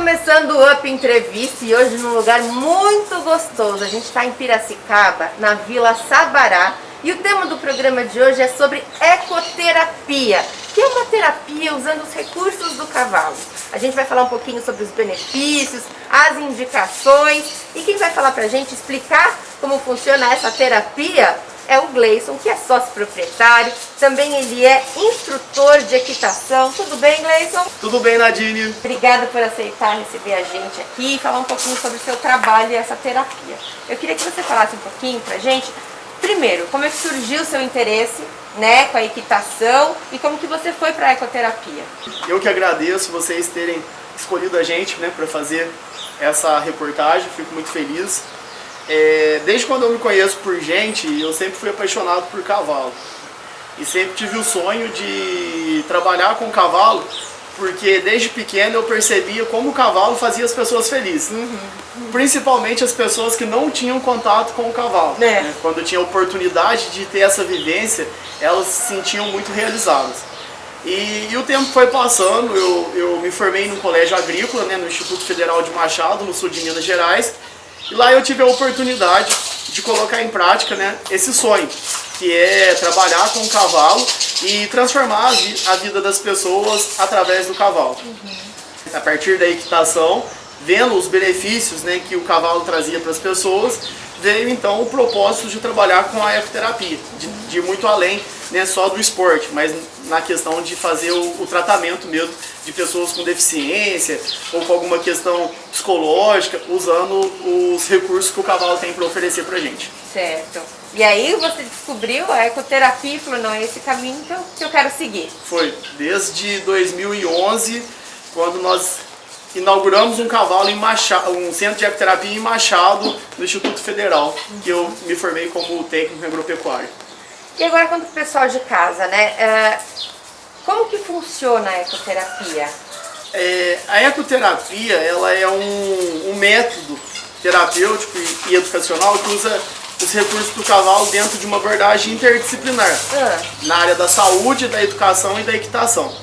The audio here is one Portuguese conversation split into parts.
começando o Up Entrevista e hoje num lugar muito gostoso. A gente está em Piracicaba, na Vila Sabará, e o tema do programa de hoje é sobre ecoterapia, que é uma terapia usando os recursos do cavalo. A gente vai falar um pouquinho sobre os benefícios, as indicações, e quem vai falar pra gente, explicar como funciona essa terapia é o Gleison, que é sócio proprietário, também ele é instrutor de equitação. Tudo bem, Gleison? Tudo bem, Nadine. Obrigada por aceitar receber a gente aqui e falar um pouquinho sobre o seu trabalho e essa terapia. Eu queria que você falasse um pouquinho pra gente, primeiro, como é que surgiu o seu interesse, né, com a equitação e como que você foi para a ecoterapia? Eu que agradeço vocês terem escolhido a gente, né, para fazer essa reportagem, fico muito feliz. Desde quando eu me conheço por gente, eu sempre fui apaixonado por cavalo. E sempre tive o sonho de trabalhar com cavalo, porque desde pequeno eu percebia como o cavalo fazia as pessoas felizes. Principalmente as pessoas que não tinham contato com o cavalo. Né? Quando tinha a oportunidade de ter essa vivência, elas se sentiam muito realizadas. E o tempo foi passando, eu me formei no colégio agrícola, né, no Instituto Federal de Machado, no sul de Minas Gerais. E lá eu tive a oportunidade de colocar em prática, né, esse sonho, que é trabalhar com o cavalo e transformar a vida das pessoas através do cavalo. A partir da equitação, vendo os benefícios, né, que o cavalo trazia para as pessoas, veio então o propósito de trabalhar com a ecoterapia, de ir muito além, né, só do esporte, mas na questão de fazer o tratamento mesmo de pessoas com deficiência ou com alguma questão psicológica, usando os recursos que o cavalo tem para oferecer para a gente. Certo. E aí você descobriu a ecoterapia e falou, não, é esse caminho que eu quero seguir. Foi desde 2011, quando nós inauguramos um centro de ecoterapia em Machado, no Instituto Federal, que eu me formei como técnico em agropecuária. E agora, quanto ao pessoal de casa, né? Como que funciona a ecoterapia? A ecoterapia, ela é um método terapêutico e educacional que usa os recursos do cavalo dentro de uma abordagem interdisciplinar, na área da saúde, da educação e da equitação.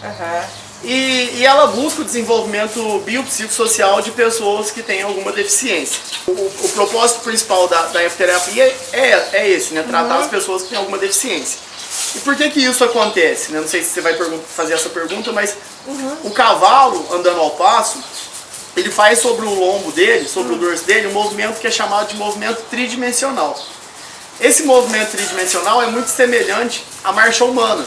E ela busca o desenvolvimento biopsicossocial de pessoas que têm alguma deficiência. O propósito principal da ecoterapia é esse, né? Tratar as pessoas que têm alguma deficiência. E por que isso acontece? Né? Não sei se você vai fazer essa pergunta, mas o cavalo, andando ao passo, ele faz sobre o lombo dele, sobre o dorso dele, um movimento que é chamado de movimento tridimensional. Esse movimento tridimensional é muito semelhante à marcha humana.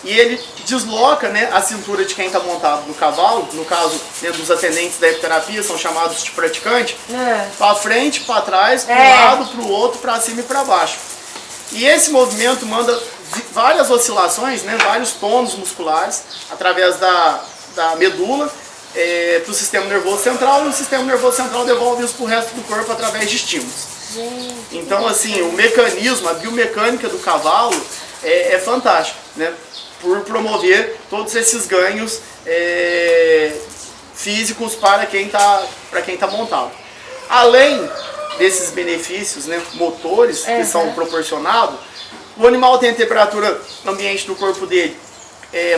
E ele desloca, né, a cintura de quem está montado no cavalo, no caso, né, dos atendentes da ecoterapia, são chamados de praticante, para frente, para trás, para um lado, para o outro, para cima e para baixo. E esse movimento manda várias oscilações, né, vários tônus musculares, através da medula, para o sistema nervoso central, e o sistema nervoso central devolve isso para o resto do corpo através de estímulos. Então, assim, o mecanismo, a biomecânica do cavalo é fantástico, né? Por promover todos esses ganhos físicos para quem tá montado. Além desses benefícios, né, motores que são proporcionados, o animal tem a temperatura ambiente do corpo dele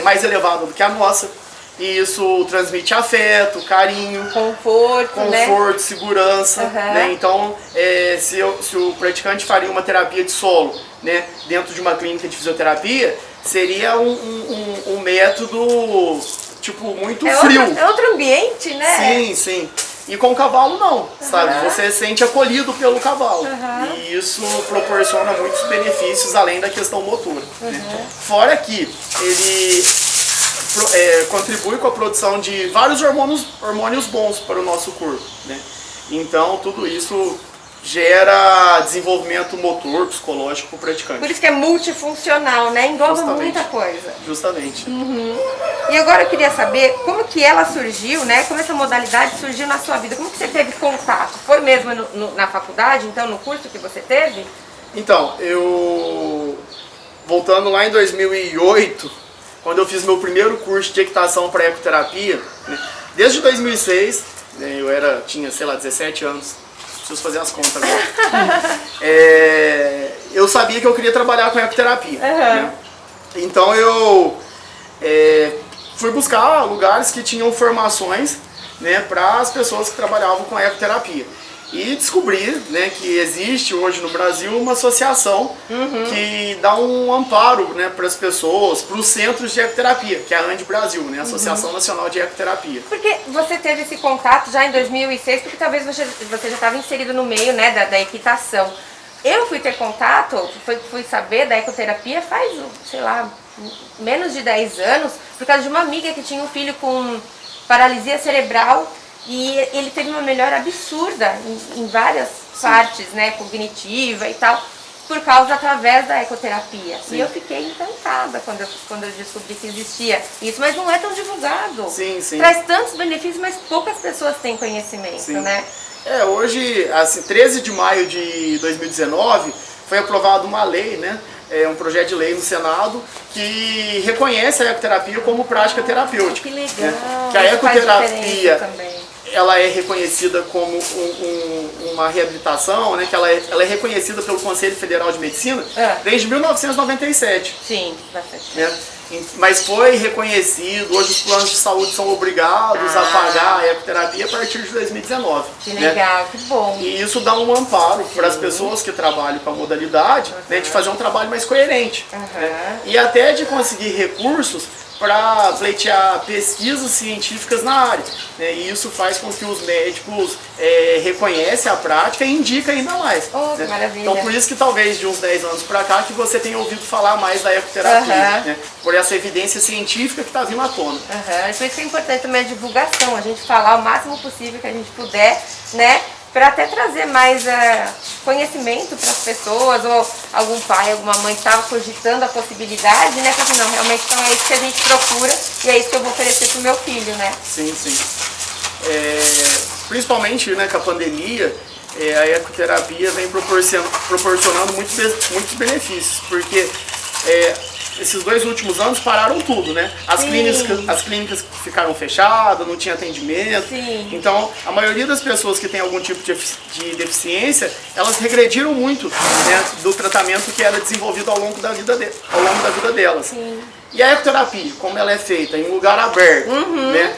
mais elevada do que a nossa, e isso transmite afeto, carinho, conforto, né? Segurança. Né? Então, se o praticante faria uma terapia de solo, né, dentro de uma clínica de fisioterapia, seria um método tipo muito frio. É outro ambiente, né? Sim. E com o cavalo não, sabe? Você se sente acolhido pelo cavalo. E isso proporciona muitos benefícios além da questão motora. Né? Fora que ele contribui com a produção de vários hormônios bons para o nosso corpo. Né? Então tudo isso gera desenvolvimento motor, psicológico para o praticante. Por isso que é multifuncional, né? Engloba muita coisa. Justamente. E agora eu queria saber como que ela surgiu, né? Como essa modalidade surgiu na sua vida? Como que você teve contato? Foi mesmo na faculdade, então, no curso que você teve? Então, voltando lá em 2008, quando eu fiz meu primeiro curso de equitação para ecoterapia, né? Desde 2006, né, tinha, sei lá, 17 anos. Preciso fazer as contas agora. Eu sabia que eu queria trabalhar com ecoterapia. Né? Então eu fui buscar lugares que tinham formações né, para as pessoas que trabalhavam com a ecoterapia. E descobrir, né, que existe hoje no Brasil uma associação que dá um amparo, né, para as pessoas, para os centros de ecoterapia, que é a ANDE Brasil, né, a Associação Nacional de Ecoterapia. Porque você teve esse contato já em 2006, porque talvez você já estava inserido no meio, né, da equitação. Eu fui ter contato, fui saber da ecoterapia faz, sei lá, menos de 10 anos, por causa de uma amiga que tinha um filho com paralisia cerebral. E ele teve uma melhora absurda em várias partes, né, cognitiva e tal, por causa, através da ecoterapia. Sim. E eu fiquei encantada quando eu descobri que existia isso, mas não é tão divulgado. Sim, sim. Traz tantos benefícios, mas poucas pessoas têm conhecimento, sim, né? Hoje, assim, 13 de maio de 2019, foi aprovada uma lei, né? Um projeto de lei no Senado que reconhece a ecoterapia como prática terapêutica. Que legal! Né? Que a ecoterapia, ela é reconhecida como uma reabilitação, né? Que ela é reconhecida pelo Conselho Federal de Medicina desde 1997. Sim, bastante. Né? Mas foi reconhecido, hoje os planos de saúde são obrigados a pagar a ecoterapia a partir de 2019. Que legal, né? Que bom. E isso dá um amparo para as pessoas que trabalham com a modalidade, né, de fazer um trabalho mais coerente. Né? E até de conseguir recursos para pleitear pesquisas científicas na área. Né? E isso faz com que os médicos reconheçam a prática e indicam ainda mais. Oh, né? que maravilha. Então por isso que talvez de uns 10 anos para cá que você tenha ouvido falar mais da ecoterapia. Né? Por essa evidência científica que está vindo à tona. Por isso que é importante também a divulgação, a gente falar o máximo possível que a gente puder, né? Para até trazer mais conhecimento para as pessoas, ou algum pai, alguma mãe que estava cogitando a possibilidade, né? Porque não, realmente não é isso que a gente procura e é isso que eu vou oferecer para o meu filho, né? Sim, sim. Principalmente, né, com a pandemia, a ecoterapia vem proporcionando muitos benefícios, porque esses 2 últimos anos pararam tudo, né? As clínicas ficaram fechadas, não tinha atendimento. Sim. Então, a maioria das pessoas que tem algum tipo de deficiência, elas regrediram muito, né, do tratamento que era desenvolvido ao longo da vida delas. Sim. E a ecoterapia, como ela é feita em um lugar aberto, né?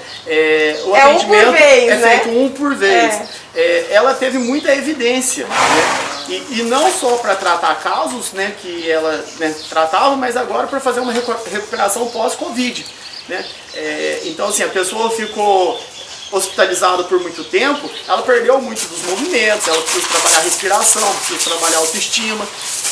O atendimento feito um por vez. Ela teve muita evidência, né? E não só para tratar casos, né, que ela, né, tratava, mas agora para fazer uma recuperação pós-Covid. Né? Então, assim, a pessoa ficou hospitalizada por muito tempo, ela perdeu muito dos movimentos, ela precisa trabalhar a respiração, precisa trabalhar a autoestima.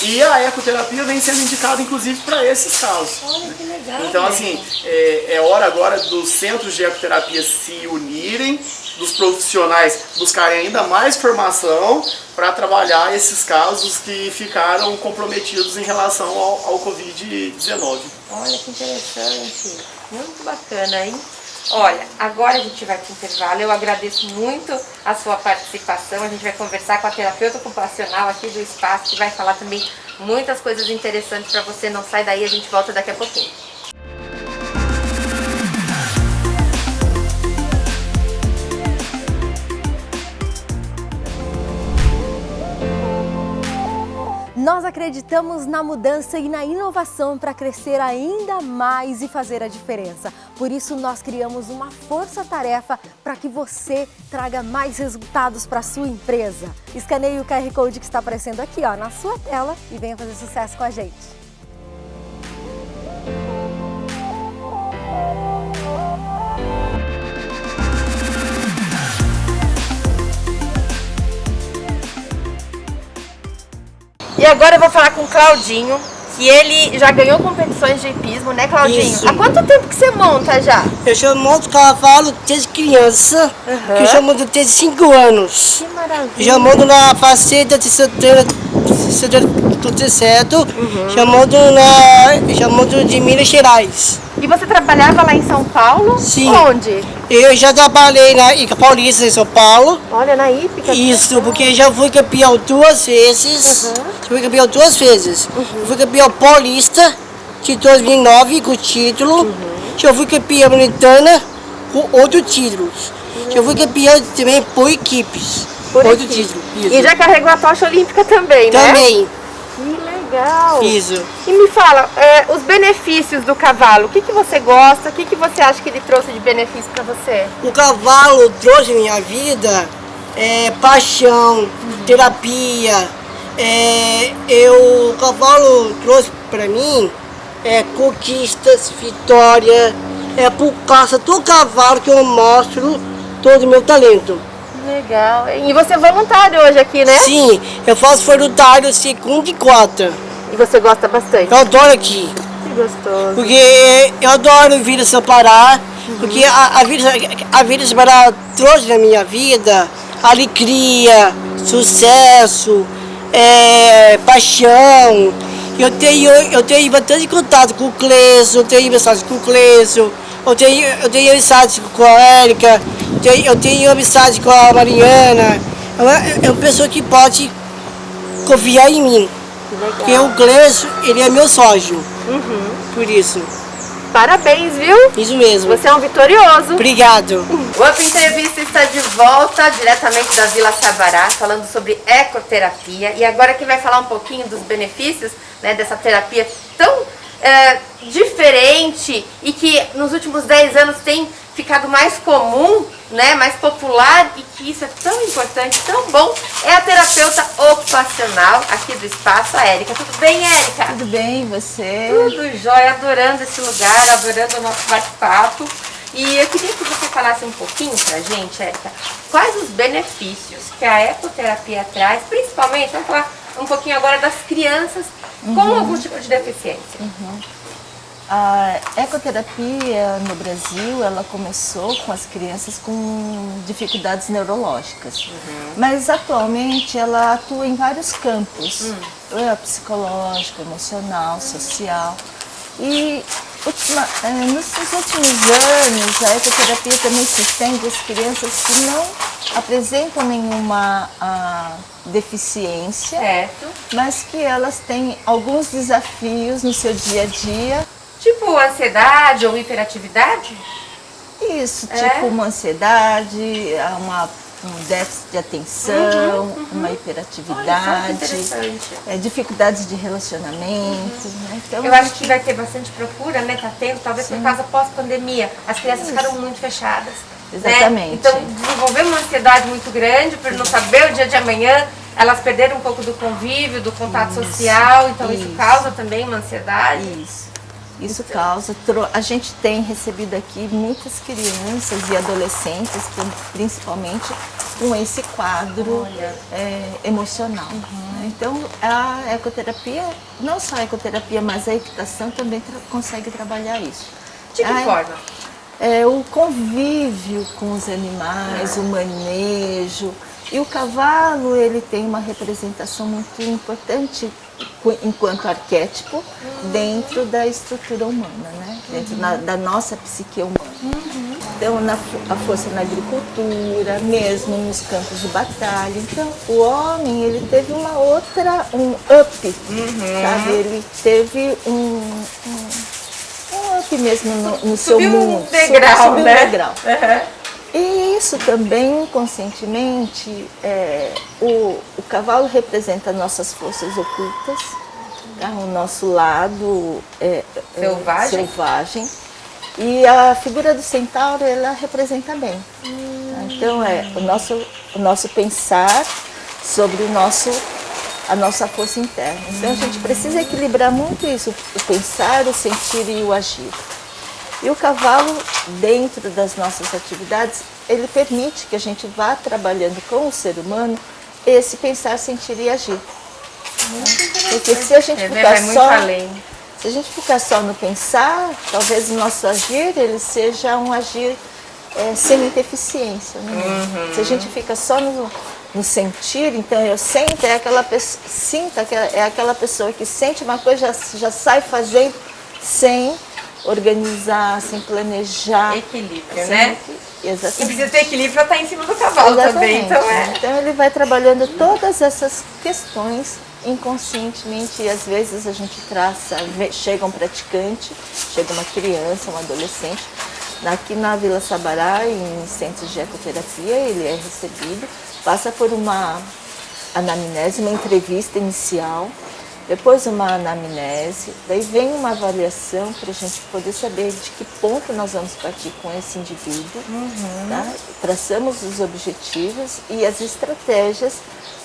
E a ecoterapia vem sendo indicada, inclusive, para esses casos. Olha que legal. Então, assim, é hora agora dos centros de ecoterapia se unirem, dos profissionais buscarem ainda mais formação para trabalhar esses casos que ficaram comprometidos em relação ao Covid-19. Olha que interessante, muito bacana, hein? Olha, agora a gente vai para o intervalo, eu agradeço muito a sua participação, a gente vai conversar com a terapeuta ocupacional aqui do espaço, que vai falar também muitas coisas interessantes para você, não sai daí, a gente volta daqui a pouquinho. Nós acreditamos na mudança e na inovação para crescer ainda mais e fazer a diferença. Por isso, nós criamos uma força-tarefa para que você traga mais resultados para a sua empresa. Escaneie o QR Code que está aparecendo aqui, na sua tela, e venha fazer sucesso com a gente. E agora eu vou falar com o Claudinho, que ele já ganhou competições de hipismo, né, Claudinho? Isso. Há quanto tempo que você monta já? Eu já monto cavalo desde criança, que eu já monto desde 5 anos. Que maravilha! Eu já monto na Fazenda de Santana do Certo, já monto de Minas Gerais. E você trabalhava lá em São Paulo? Sim. Onde? Eu já trabalhei na Ica Paulista, em São Paulo. Olha, na Ípica. Isso, porque já fui campeão 2 vezes. Já fui campeão 2 vezes. Fui campeão paulista de 2009 com título. Já fui campeão militana com 8 títulos. Já fui campeão também por equipes. Por 8 equipe. títulos. E já carregou a tocha olímpica também, né? Também. Que legal! legal. Piso. E me fala, os benefícios do cavalo, o que você gosta, o que você acha que ele trouxe de benefício para você? O cavalo trouxe na minha vida paixão, terapia. O cavalo trouxe para mim conquistas, vitória. É por causa do cavalo que eu mostro todo o meu talento. Legal. E você é voluntário hoje aqui, né? Sim, eu faço voluntário segunda e quarta. E você gosta bastante? Eu adoro aqui. Que gostoso. Porque eu adoro Vila Sabará, porque a Vila Sabará trouxe na minha vida alegria, sucesso, paixão. Eu tenho bastante contato com o Cleison, eu tenho mensagem com o Cleison, eu tenho amizade com a Érica, eu tenho amizade com a Mariana. É uma pessoa que pode confiar em mim. Porque o Cleison, ele é meu sócio. Por isso. Parabéns, viu? Isso mesmo. Você é um vitorioso. Obrigado. O Up Entrevista está de volta, diretamente da Vila Sabará, falando sobre ecoterapia. E agora quem vai falar um pouquinho dos benefícios, né, dessa terapia tão diferente e que nos últimos 10 anos tem ficado mais comum, né, mais popular, e que isso é tão importante, tão bom, é a terapeuta ocupacional aqui do espaço, a Érica. Tudo bem, Érica? Tudo bem, você? Tudo jóia, adorando esse lugar, adorando o nosso bate-papo. E eu queria que você falasse um pouquinho pra gente, Érica, quais os benefícios que a ecoterapia traz, principalmente, vamos falar um pouquinho agora das crianças com algum tipo de deficiência. A ecoterapia no Brasil, ela começou com as crianças com dificuldades neurológicas, mas atualmente ela atua em vários campos, psicológico, emocional, social. E nos últimos anos a ecoterapia também se estende às crianças que não apresentam nenhuma deficiência, Certo. mas que elas têm alguns desafios no seu dia a dia. Tipo ansiedade ou hiperatividade? Isso, tipo uma ansiedade, um déficit de atenção, uma hiperatividade, dificuldades de relacionamento. Né? Então, Eu acho que vai ter bastante procura, né? Tá tendo, talvez por causa pós-pandemia. As crianças ficaram muito fechadas. Exatamente. Né? Então desenvolveu uma ansiedade muito grande por não saber o dia de amanhã. Elas perderam um pouco do convívio, do contato social, então isso causa também uma ansiedade. Isso causa. A gente tem recebido aqui muitas crianças e adolescentes, principalmente com esse quadro emocional. Né? Então, a ecoterapia, não só a ecoterapia, mas a equitação também consegue trabalhar isso. De que forma? O convívio com os animais, o manejo. E o cavalo, ele tem uma representação muito importante enquanto arquétipo dentro da estrutura humana, né? Dentro da nossa psique humana. Então, a força na agricultura, mesmo nos campos de batalha. Então, o homem, ele teve um up, sabe? Ele teve um up mesmo no seu mundo. Subiu um degrau. E isso também, inconscientemente, o cavalo representa nossas forças ocultas, tá? O nosso lado selvagem. E a figura do centauro, ela representa bem. Então, o nosso pensar sobre a nossa força interna. Então, a gente precisa equilibrar muito isso, o pensar, o sentir e o agir. E o cavalo, dentro das nossas atividades, ele permite que a gente vá trabalhando com o ser humano esse pensar, sentir e agir. Porque se a gente ficar só no pensar, talvez o nosso agir ele seja um agir sem deficiência. Né? Se a gente fica só no sentir, então eu sinto, é aquela pessoa que sente uma coisa, já sai fazendo sem organizar, sem planejar. Equilíbrio, né? Exatamente. E precisa ter equilíbrio para estar em cima do cavalo também. Então ele vai trabalhando todas essas questões inconscientemente e às vezes a gente chega um praticante, chega uma criança, um adolescente. Aqui na Vila Sabará, em centros de ecoterapia, ele é recebido, passa por uma anamnese, uma entrevista inicial. depois uma anamnese, daí vem uma avaliação para a gente poder saber de que ponto nós vamos partir com esse indivíduo, tá? Traçamos os objetivos e as estratégias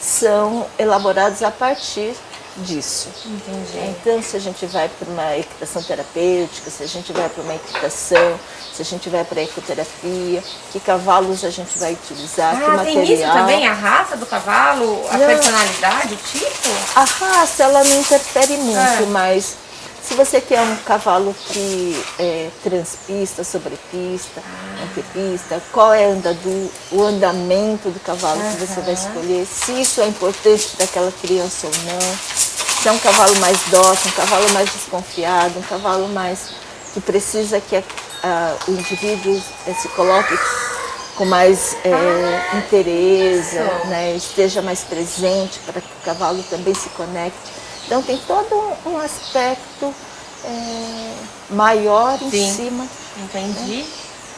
são elaboradas a partir disso. Entendi. Então, se a gente vai para uma equitação terapêutica, se a gente vai para uma equitação, se a gente vai para a ecoterapia, que cavalos a gente vai utilizar, que material. Tem isso também? A raça do cavalo, a personalidade, o tipo? A raça, ela não interfere muito, mas se você quer um cavalo que é transpista, sobrepista, antepista, qual é o andamento do cavalo que você vai escolher, se isso é importante para aquela criança ou não, se é um cavalo mais dócil, um cavalo mais desconfiado, um cavalo mais que precisa que o indivíduo se coloque com mais interesse, né, esteja mais presente para que o cavalo também se conecte. Então tem todo um aspecto maior em cima. Entendi.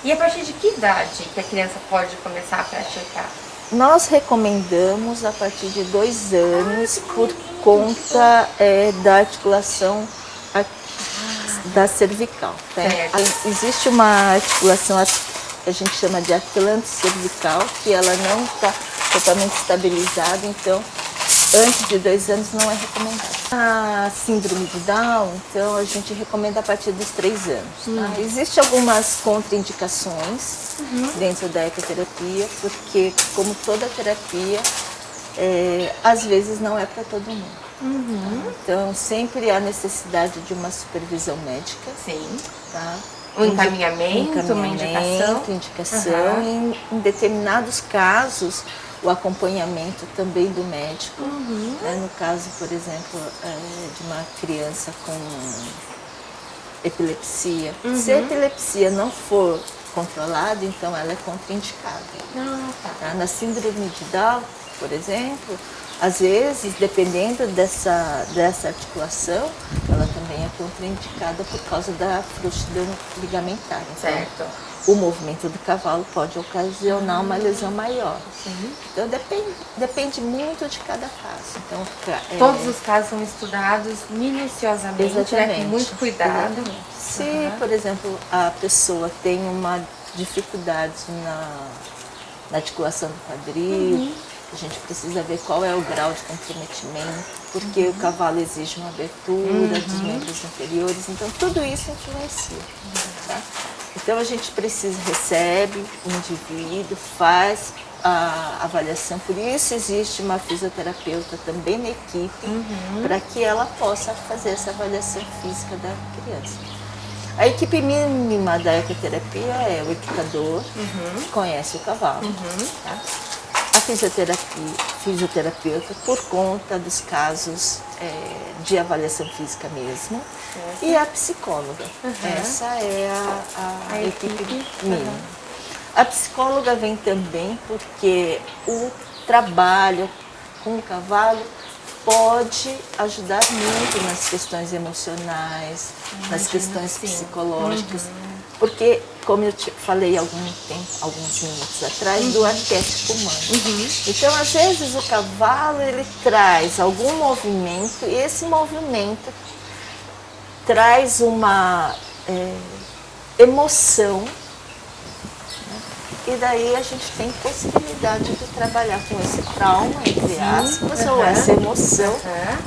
E a partir de que idade que a criança pode começar a praticar? Nós recomendamos a partir de 2 anos por conta da articulação da cervical. Tá? Existe uma articulação que a gente chama de atlanto-cervical, que ela não está totalmente estabilizada, então antes de 2 anos não é recomendado. A síndrome de Down, então a gente recomenda a partir dos 3 anos. Tá? Existem algumas contraindicações dentro da ecoterapia, porque como toda terapia, às vezes não é para todo mundo. Então sempre há necessidade de uma supervisão médica. Sim. Tá? Um encaminhamento, uma indicação. Em determinados casos, o acompanhamento também do médico. Né? No caso, por exemplo, de uma criança com epilepsia. Se a epilepsia não for controlada, então ela é contraindicada. Tá? Na síndrome de Down, por exemplo, às vezes, dependendo dessa articulação, ela também é contraindicada por causa da frouxidão ligamentar. Então, Certo. o movimento do cavalo pode ocasionar uma lesão maior. Então depende muito de cada caso. Então, Todos os casos são estudados minuciosamente, né, com muito cuidado. Se, por exemplo, a pessoa tem uma dificuldade na articulação do quadril, a gente precisa ver qual é o grau de comprometimento, porque o cavalo exige uma abertura dos membros inferiores, então tudo isso influencia. Tá? Então a gente recebe o indivíduo, faz a avaliação, por isso existe uma fisioterapeuta também na equipe, para que ela possa fazer essa avaliação física da criança. A equipe mínima da ecoterapia é o equitador, que conhece o cavalo, tá? A fisioterapeuta por conta dos casos de avaliação física mesmo, e a psicóloga. Essa é a equipe mínima. A psicóloga vem também porque o trabalho com o cavalo pode ajudar muito nas questões emocionais, nas questões psicológicas, porque, como eu te falei alguns minutos atrás, do arquétipo humano. Então, às vezes, o cavalo ele traz algum movimento, e esse movimento traz uma emoção, e daí a gente tem possibilidade de trabalhar com esse trauma, entre aspas, ou essa emoção,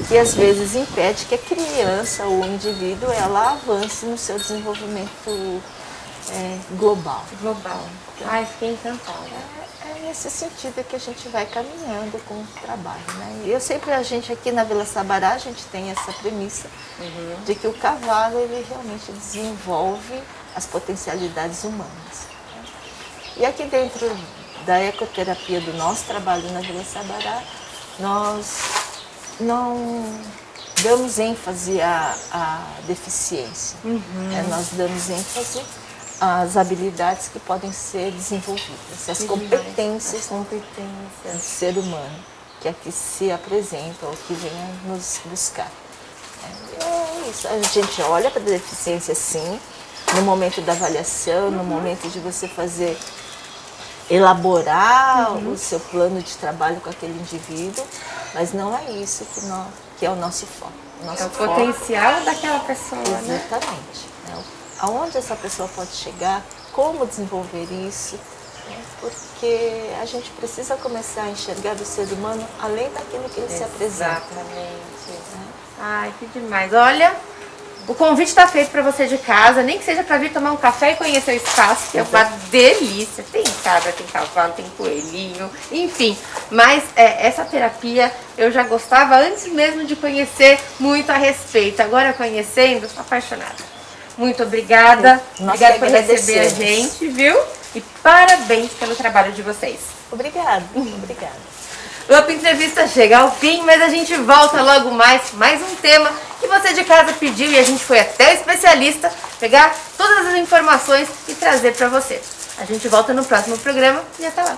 que às vezes impede que a criança ou o indivíduo ela avance no seu desenvolvimento global. Ai, fiquei encantada. É nesse sentido que a gente vai caminhando com o trabalho, né? E a gente aqui na Vila Sabará, a gente tem essa premissa de que o cavalo ele realmente desenvolve as potencialidades humanas. E aqui dentro da ecoterapia do nosso trabalho na Vila Sabará, nós não damos ênfase à deficiência. Nós damos ênfase às habilidades que podem ser desenvolvidas, as competências do ser humano que aqui se apresenta ou que venha nos buscar. É isso, a gente olha para a deficiência sim, no momento da avaliação, no momento de você elaborar o seu plano de trabalho com aquele indivíduo, mas não é isso que que é o nosso foco. É o potencial daquela pessoa, né? Exatamente. Aonde essa pessoa pode chegar, como desenvolver isso, né? Porque a gente precisa começar a enxergar o ser humano além daquilo que ele se apresenta. Exatamente. Né? Ai, que demais. Olha, o convite está feito para você de casa, nem que seja para vir tomar um café e conhecer o espaço, que é uma delícia. Tem cabra, tem cavalo, tem coelhinho, enfim. Mas essa terapia eu já gostava antes mesmo de conhecer muito a respeito. Agora conhecendo, estou apaixonada. Muito obrigada. Obrigada por receber a gente, viu? E parabéns pelo trabalho de vocês. Obrigada, obrigada. O Up Entrevista chega ao fim, mas a gente volta logo mais um tema que você de casa pediu e a gente foi até o especialista pegar todas as informações e trazer para você. A gente volta no próximo programa e até lá.